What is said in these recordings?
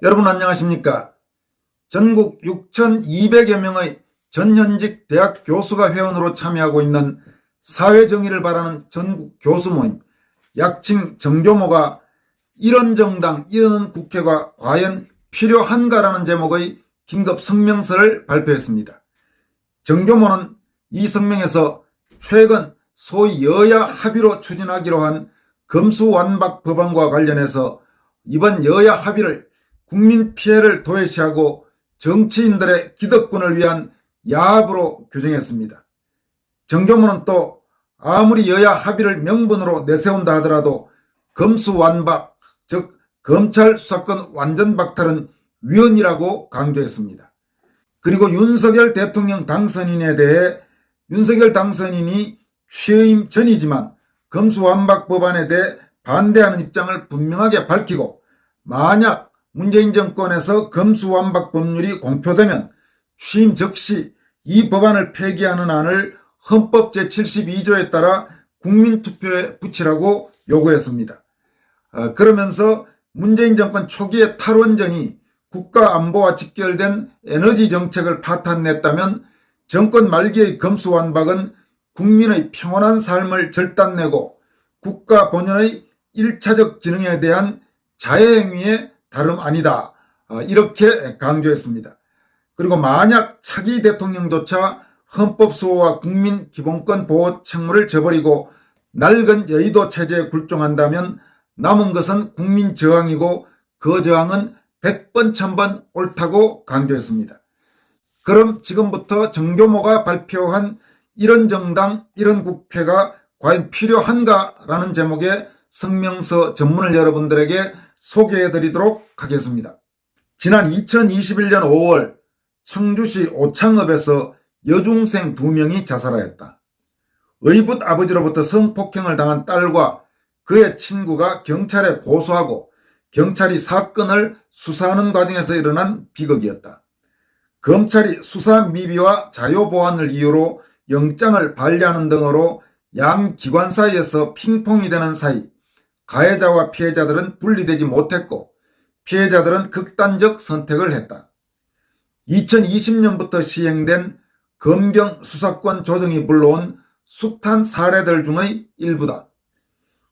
여러분 안녕하십니까? 전국 6,200여 명의 전현직 대학 교수가 회원으로 참여하고 있는 사회정의를 바라는 전국 교수 모임 약칭 정교모가 이런 정당 이런 국회가 과연 필요한가라는 제목의 긴급 성명서를 발표했습니다. 정교모는 이 성명에서 최근 소위 여야 합의로 추진하기로 한 검수완박 법안과 관련해서 이번 여야 합의를 국민 피해를 도외시하고 정치인들의 기득권을 위한 야합으로 규정했습니다. 정교모는 또 아무리 여야 합의를 명분으로 내세운다 하더라도 검수완박, 즉 검찰 수사권 완전 박탈은 위헌이라고 강조했습니다. 그리고 윤석열 대통령 당선인에 대해 윤석열 당선인이 취임 전이지만 검수완박 법안에 대해 반대하는 입장을 분명하게 밝히고 만약 문재인 정권에서 검수완박 법률이 공표되면 취임 즉시 이 법안을 폐기하는 안을 헌법 제72조에 따라 국민투표에 붙이라고 요구했습니다. 그러면서 문재인 정권 초기의 탈원전이 국가안보와 직결된 에너지 정책을 파탄냈다면 정권 말기의 검수완박은 국민의 평온한 삶을 절단내고 국가 본연의 1차적 기능에 대한 자해행위에 다름 아니다. 이렇게 강조했습니다. 그리고 만약 차기 대통령조차 헌법수호와 국민 기본권 보호 책무를 저버리고 낡은 여의도 체제에 굴종한다면 남은 것은 국민 저항이고 그 저항은 100번 1000번 옳다고 강조했습니다. 그럼 지금부터 정교모가 발표한 이런 정당 이런 국회가 과연 필요한가라는 제목의 성명서 전문을 여러분들에게 소개해드리도록 하겠습니다. 지난 2021년 5월 청주시 오창읍에서 여중생 2명이 자살하였다. 의붓 아버지로부터 성폭행을 당한 딸과 그의 친구가 경찰에 고소하고 경찰이 사건을 수사하는 과정에서 일어난 비극이었다. 검찰이 수사 미비와 자료 보완을 이유로 영장을 발려하는 등으로 양 기관 사이에서 핑퐁이 되는 사이 가해자와 피해자들은 분리되지 못했고 피해자들은 극단적 선택을 했다. 2020년부터 시행된 검경 수사권 조정이 불러온 숱한 사례들 중의 일부다.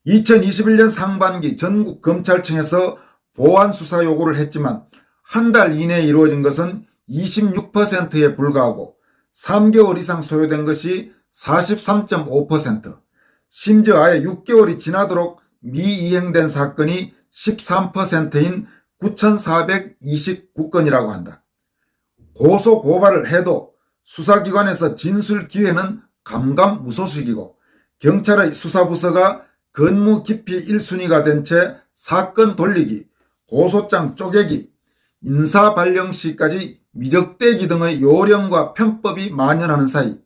2021년 상반기 전국 검찰청에서 보완 수사 요구를 했지만 한 달 이내에 이루어진 것은 26%에 불과하고 3개월 이상 소요된 것이 43.5%, 심지어 아예 6개월이 지나도록 미이행된 사건이 13%인 9,429건이라고 한다. 고소 고발을 해도 수사기관에서 진술 기회는 감감무소식이고 경찰의 수사부서가 건무 기피 1순위가 된 채 사건 돌리기, 고소장 쪼개기, 인사 발령 시까지 미적대기 등의 요령과 편법이 만연하는 사이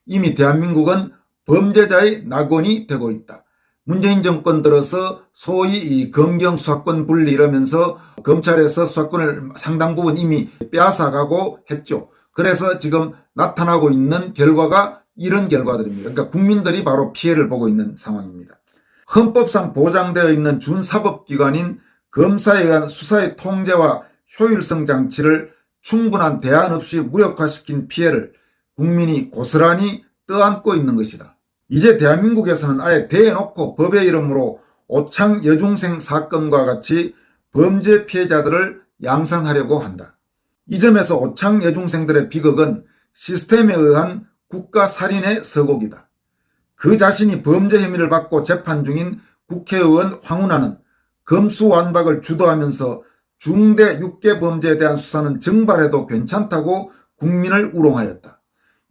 이미 대한민국은 범죄자의 낙원이 되고 있다. 문재인 정권 들어서 소위 이 검경 수사권 분리 이러면서 검찰에서 수사권을 상당 부분 이미 빼앗아가고 했죠. 그래서 지금 나타나고 있는 결과가 이런 결과들입니다. 그러니까 국민들이 바로 피해를 보고 있는 상황입니다. 헌법상 보장되어 있는 준사법기관인 검사에 의한 수사의 통제와 효율성 장치를 충분한 대안 없이 무력화시킨 피해를 국민이 고스란히 떠안고 있는 것이다. 이제 대한민국에서는 아예 대놓고 법의 이름으로 오창 여중생 사건과 같이 범죄 피해자들을 양산하려고 한다. 이 점에서 오창 여중생들의 비극은 시스템에 의한 국가살인의 서곡이다. 그 자신이 범죄 혐의를 받고 재판 중인 국회의원 황운하는 검수완박을 주도하면서 중대 육개 범죄에 대한 수사는 정발해도 괜찮다고 국민을 우롱하였다.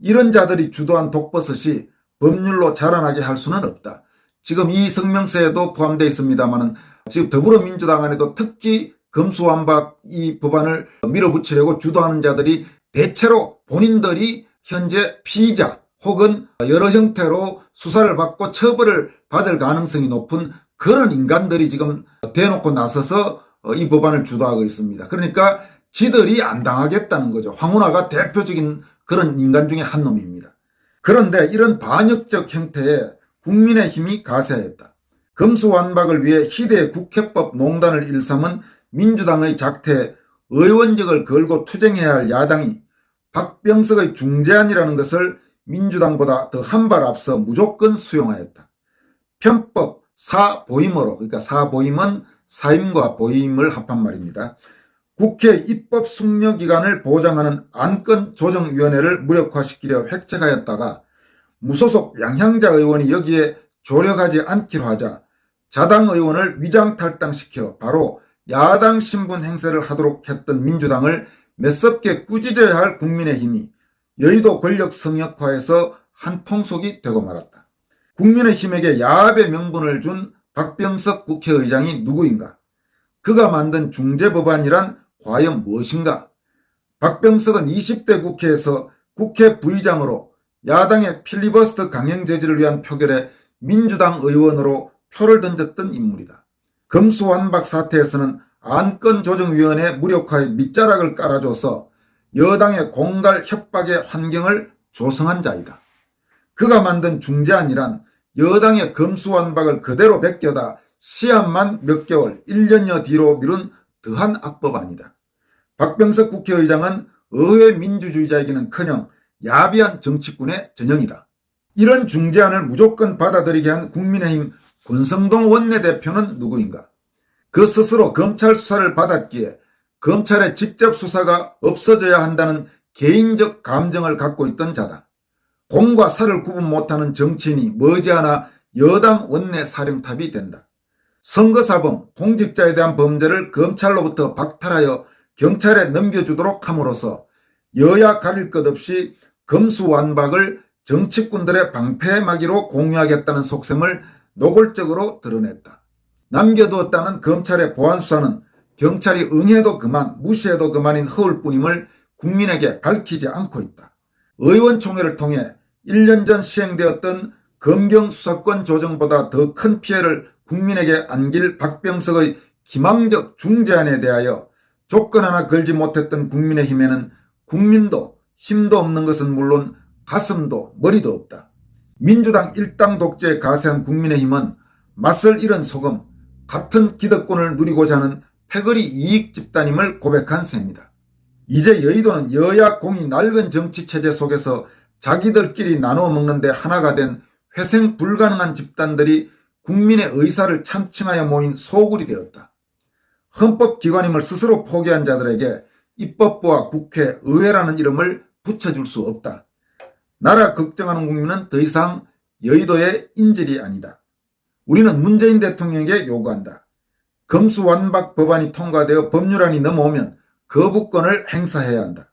이런 자들이 주도한 독버섯이 법률로 자라나게 할 수는 없다. 지금 이 성명서에도 포함되어 있습니다만 지금 더불어민주당 안에도 특히 검수완박 이 법안을 밀어붙이려고 주도하는 자들이 대체로 본인들이 현재 피의자 혹은 여러 형태로 수사를 받고 처벌을 받을 가능성이 높은 그런 인간들이 지금 대놓고 나서서 이 법안을 주도하고 있습니다. 그러니까 지들이 안 당하겠다는 거죠. 황운하가 대표적인 그런 인간 중에 한 놈입니다. 그런데 이런 반역적 형태에 국민의힘이 가세하였다. 검수완박을 위해 희대 국회법 농단을 일삼은 민주당의 작태 의원직을 걸고 투쟁해야 할 야당이 박병석의 중재안이라는 것을 민주당보다 더 한 발 앞서 무조건 수용하였다. 편법 사보임으로, 그러니까 사보임은 사임과 보임을 합한 말입니다. 국회 입법 숙려기관을 보장하는 안건조정위원회를 무력화시키려 획책하였다가 무소속 양향자 의원이 여기에 조력하지 않기로 하자 자당 의원을 위장탈당시켜 바로 야당 신분 행세를 하도록 했던 민주당을 매섭게 꾸짖어야 할 국민의힘이 여의도 권력 성역화에서 한통속이 되고 말았다. 국민의힘에게 야합의 명분을 준 박병석 국회의장이 누구인가? 그가 만든 중재법안이란 과연 무엇인가? 박병석은 20대 국회에서 국회 부의장으로 야당의 필리버스터 강행 제지를 위한 표결에 민주당 의원으로 표를 던졌던 인물이다. 검수완박 사태에서는 안건조정위원회 무력화에 밑자락을 깔아줘서 여당의 공갈 협박의 환경을 조성한 자이다. 그가 만든 중재안이란 여당의 검수완박을 그대로 베껴다 시한만 몇 개월, 1년여 뒤로 미룬 더한 악법안이다. 박병석 국회의장은 의회 민주주의자이기는커녕 야비한 정치꾼의 전형이다. 이런 중재안을 무조건 받아들이게 한 국민의힘 권성동 원내대표는 누구인가? 그 스스로 검찰 수사를 받았기에 검찰의 직접 수사가 없어져야 한다는 개인적 감정을 갖고 있던 자다. 공과 사를 구분 못하는 정치인이 머지않아 여당 원내 사령탑이 된다. 선거사범, 공직자에 대한 범죄를 검찰로부터 박탈하여 경찰에 넘겨주도록 함으로써 여야 가릴 것 없이 검수완박을 정치꾼들의 방패막이로 공유하겠다는 속셈을 노골적으로 드러냈다. 남겨두었다는 검찰의 보안수사는 경찰이 응해도 그만, 무시해도 그만인 허울뿐임을 국민에게 밝히지 않고 있다. 의원총회를 통해 1년 전 시행되었던 검경수사권 조정보다 더 큰 피해를 국민에게 안길 박병석의 기망적 중재안에 대하여 조건 하나 걸지 못했던 국민의힘에는 국민도 힘도 없는 것은 물론 가슴도 머리도 없다. 민주당 일당 독재에 가세한 국민의힘은 맛을 잃은 소금, 같은 기득권을 누리고자 하는 패거리 이익 집단임을 고백한 셈이다. 이제 여의도는 여야 공이 낡은 정치체제 속에서 자기들끼리 나눠 먹는데 하나가 된 회생 불가능한 집단들이 국민의 의사를 참칭하여 모인 소굴이 되었다. 헌법기관임을 스스로 포기한 자들에게 입법부와 국회, 의회라는 이름을 붙여줄 수 없다. 나라 걱정하는 국민은 더 이상 여의도의 인질이 아니다. 우리는 문재인 대통령에게 요구한다. 검수완박 법안이 통과되어 법률안이 넘어오면 거부권을 행사해야 한다.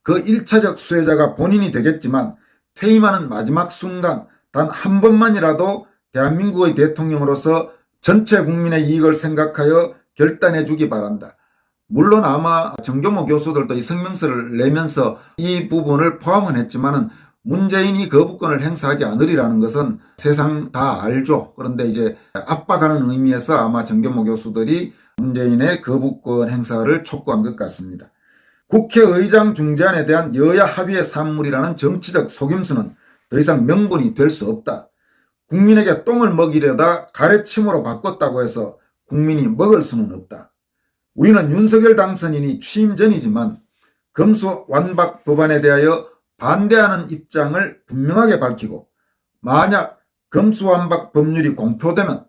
그 1차적 수혜자가 본인이 되겠지만 퇴임하는 마지막 순간 단 한 번만이라도 대한민국의 대통령으로서 전체 국민의 이익을 생각하여 결단해 주기 바란다. 물론 아마 정교모 교수들도 이 성명서를 내면서 이 부분을 포함은 했지만은 문재인이 거부권을 행사하지 않으리라는 것은 세상 다 알죠. 그런데 이제 압박하는 의미에서 아마 정교모 교수들이 문재인의 거부권 행사를 촉구한 것 같습니다. 국회의장 중재안에 대한 여야 합의의 산물이라는 정치적 속임수는 더 이상 명분이 될 수 없다. 국민에게 똥을 먹이려다 가래침으로 바꿨다고 해서 국민이 먹을 수는 없다. 우리는 윤석열 당선인이 취임 전이지만 검수완박 법안에 대하여 반대하는 입장을 분명하게 밝히고 만약 검수완박 법률이 공표되면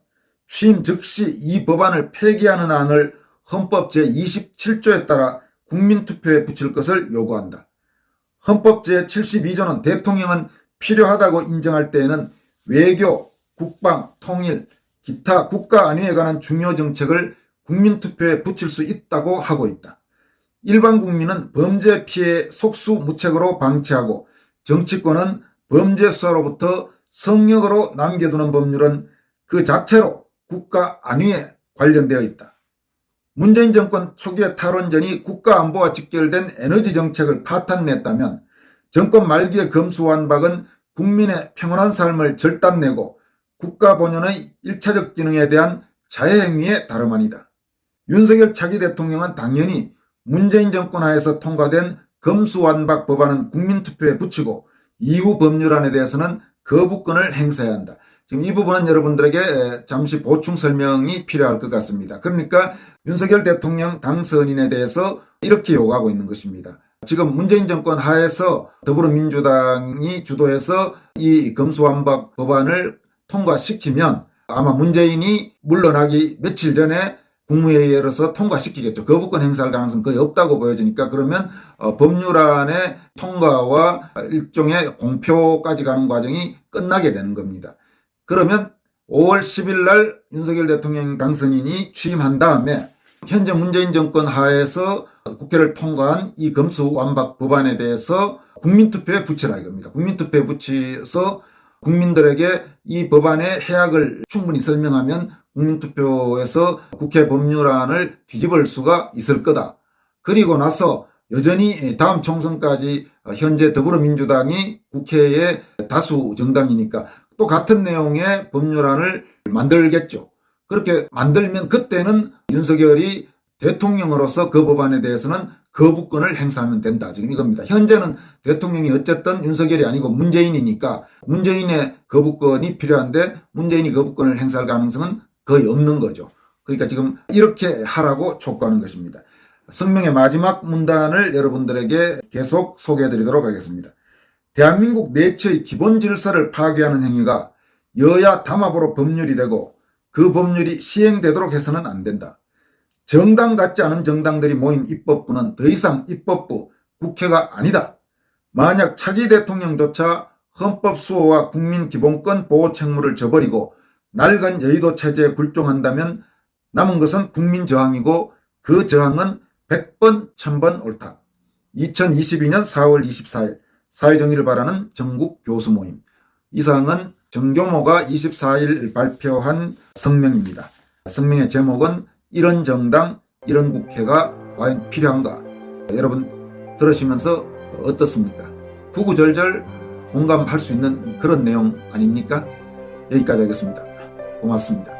취임 즉시 이 법안을 폐기하는 안을 헌법 제27조에 따라 국민투표에 붙일 것을 요구한다. 헌법 제72조는 대통령은 필요하다고 인정할 때에는 외교, 국방, 통일, 기타 국가 안위에 관한 중요 정책을 국민투표에 붙일 수 있다고 하고 있다. 일반 국민은 범죄 피해 속수무책으로 방치하고 정치권은 범죄 수사로부터 성역으로 남겨두는 법률은 그 자체로 국가 안위에 관련되어 있다. 문재인 정권 초기의 탈원전이 국가안보와 직결된 에너지 정책을 파탄냈다면 정권 말기의 검수완박은 국민의 평온한 삶을 절단내고 국가 본연의 1차적 기능에 대한 자해행위의 다름 아니다. 윤석열 차기 대통령은 당연히 문재인 정권 하에서 통과된 검수완박 법안은 국민투표에 붙이고 이후 법률안에 대해서는 거부권을 행사해야 한다. 지금 이 부분은 여러분들에게 잠시 보충 설명이 필요할 것 같습니다. 그러니까 윤석열 대통령 당선인에 대해서 이렇게 요구하고 있는 것입니다. 지금 문재인 정권 하에서 더불어민주당이 주도해서 이 검수완박 법안을 통과시키면 아마 문재인이 물러나기 며칠 전에 국무회의에 열어서 통과시키겠죠. 거부권 행사할 가능성은 거의 없다고 보여지니까 그러면 법률안의 통과와 일종의 공표까지 가는 과정이 끝나게 되는 겁니다. 그러면 5월 10일 날 윤석열 대통령 당선인이 취임한 다음에 현재 문재인 정권 하에서 국회를 통과한 이 검수완박 법안에 대해서 국민투표에 붙이라 이겁니다. 국민투표에 붙여서 국민들에게 이 법안의 해악을 충분히 설명하면 국민투표에서 국회 법률안을 뒤집을 수가 있을 거다. 그리고 나서 여전히 다음 총선까지 현재 더불어민주당이 국회의 다수 정당이니까 또 같은 내용의 법률안을 만들겠죠. 그렇게 만들면 그때는 윤석열이 대통령으로서 그 법안에 대해서는 거부권을 행사하면 된다. 지금 이겁니다. 현재는 대통령이 어쨌든 윤석열이 아니고 문재인이니까 문재인의 거부권이 필요한데 문재인이 거부권을 행사할 가능성은 거의 없는 거죠. 그러니까 지금 이렇게 하라고 촉구하는 것입니다. 성명의 마지막 문단을 여러분들에게 계속 소개해 드리도록 하겠습니다. 대한민국 내처의 기본 질서를 파괴하는 행위가 여야 담합으로 법률이 되고 그 법률이 시행되도록 해서는 안 된다. 정당 같지 않은 정당들이 모인 입법부는 더 이상 입법부, 국회가 아니다. 만약 차기 대통령조차 헌법 수호와 국민 기본권 보호 책무를 저버리고 낡은 여의도 체제에 굴종한다면 남은 것은 국민 저항이고 그 저항은 100번, 1000번 옳다. 2022년 4월 24일 사회정의를 바라는 전국 교수 모임. 이 사항은 정교모가 24일 발표한 성명입니다. 성명의 제목은 이런 정당, 이런 국회가 과연 필요한가? 여러분 들으시면서 어떻습니까? 구구절절 공감할 수 있는 그런 내용 아닙니까? 여기까지 하겠습니다. 고맙습니다.